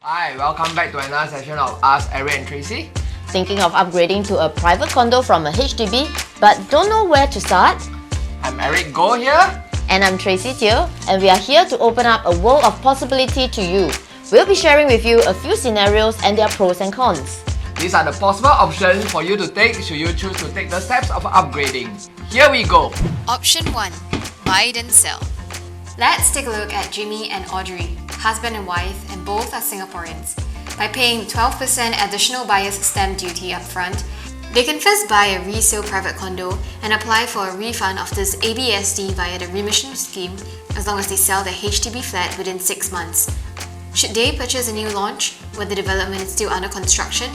Hi, welcome back to another session of us, Eric and Tracy. Thinking of upgrading to a private condo from a HDB but don't know where to start? I'm Eric Go here. And I'm Tracy Teo, and we are here to open up a world of possibility to you. We'll be sharing with you a few scenarios and their pros and cons. These are the possible options for you to take should you choose to take the steps of upgrading. Here we go. Option 1. Buy then sell. Let's take a look at Jimmy and Audrey, husband and wife, and both are Singaporeans. By paying 12% additional buyer's stamp duty upfront, they can first buy a resale private condo and apply for a refund of this ABSD via the remission scheme as long as they sell their HDB flat within 6 months. Should they purchase a new launch where the development is still under construction,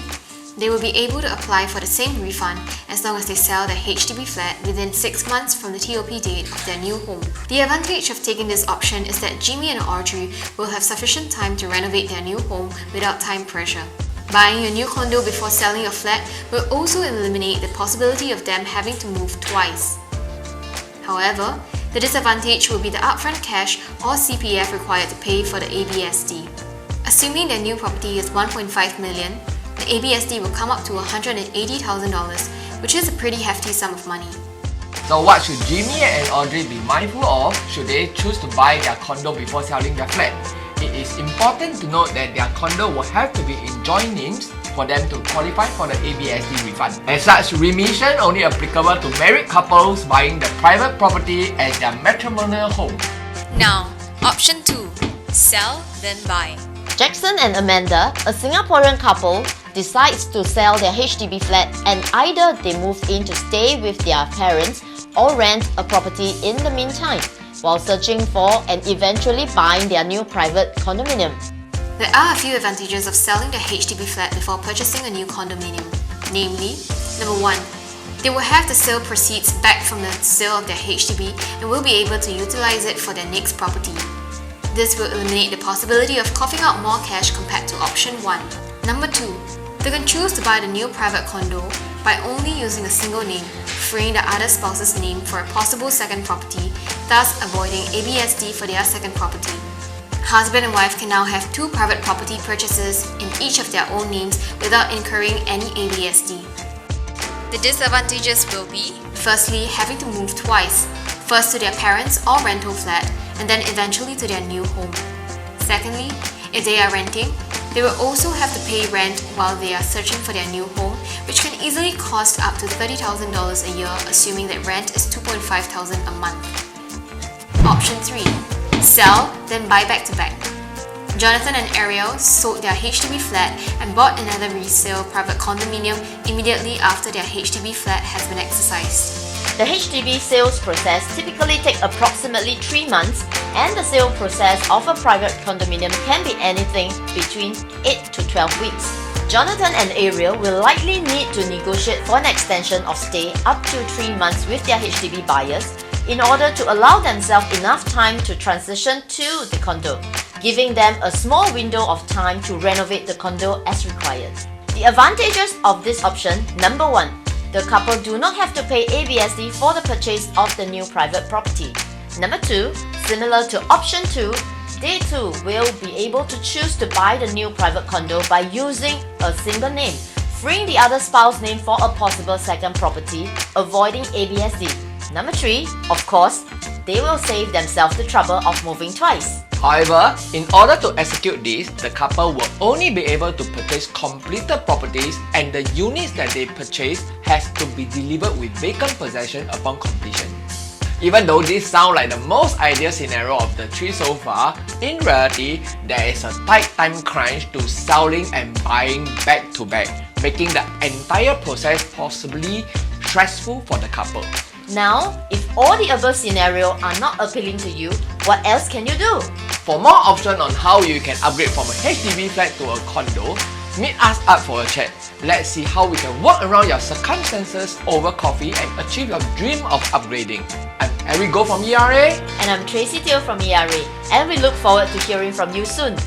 they will be able to apply for the same refund as long as they sell their HDB flat within 6 months from the TOP date of their new home. The advantage of taking this option is that Jimmy and Audrey will have sufficient time to renovate their new home without time pressure. Buying a new condo before selling a flat will also eliminate the possibility of them having to move twice. However, the disadvantage will be the upfront cash or CPF required to pay for the ABSD. Assuming their new property is 1.5 million, the ABSD will come up to $180,000, which is a pretty hefty sum of money. So what should Jimmy and Audrey be mindful of should they choose to buy their condo before selling their flat? It is important to note that their condo will have to be in joint names for them to qualify for the ABSD refund. As such, remission only applicable to married couples buying the private property as their matrimonial home. Now, option 2. Sell then buy. Jackson and Amanda, a Singaporean couple, decides to sell their HDB flat and either they move in to stay with their parents or rent a property in the meantime, while searching for and eventually buying their new private condominium. There are a few advantages of selling their HDB flat before purchasing a new condominium. Namely, number 1, they will have the sale proceeds back from the sale of their HDB and will be able to utilize it for their next property. This will eliminate the possibility of coughing out more cash compared to option 1. Number 2, they can choose to buy the new private condo by only using a single name, freeing the other spouse's name for a possible second property, thus avoiding ABSD for their second property. Husband and wife can now have 2 private property purchases in each of their own names without incurring any ABSD. The disadvantages will be, firstly, having to move twice, first to their parents' or rental flat, and then eventually to their new home. Secondly, if they are renting, they will also have to pay rent while they are searching for their new home, which can easily cost up to $30,000 a year, assuming that rent is $2,500 a month. Option 3. Sell, then buy back to back. Jonathan and Ariel sold their HDB flat and bought another resale private condominium immediately after their HDB flat has been exercised. The HDB sales process typically takes approximately 3 months, and the sale process of a private condominium can be anything between 8 to 12 weeks. Jonathan and Ariel will likely need to negotiate for an extension of stay up to 3 months with their HDB buyers in order to allow themselves enough time to transition to the condo, giving them a small window of time to renovate the condo as required. The advantages of this option: number 1, the couple do not have to pay ABSD for the purchase of the new private property. Number 2, similar to option 2, they too will be able to choose to buy the new private condo by using a single name, freeing the other spouse's name for a possible second property, avoiding ABSD. Number 3, of course, they will save themselves the trouble of moving twice. However, in order to execute this, the couple will only be able to purchase completed properties, and the units that they purchase has to be delivered with vacant possession upon completion. Even though this sounds like the most ideal scenario of the 3 so far, in reality, there is a tight time crunch to selling and buying back to back, making the entire process possibly stressful for the couple. Now, if all the above scenarios are not appealing to you, what else can you do? For more options on how you can upgrade from a HDB flat to a condo, meet us up for a chat. Let's see how we can work around your circumstances over coffee and achieve your dream of upgrading. I'm Eric Go from ERA. And I'm Tracy Teo from ERA, and we look forward to hearing from you soon.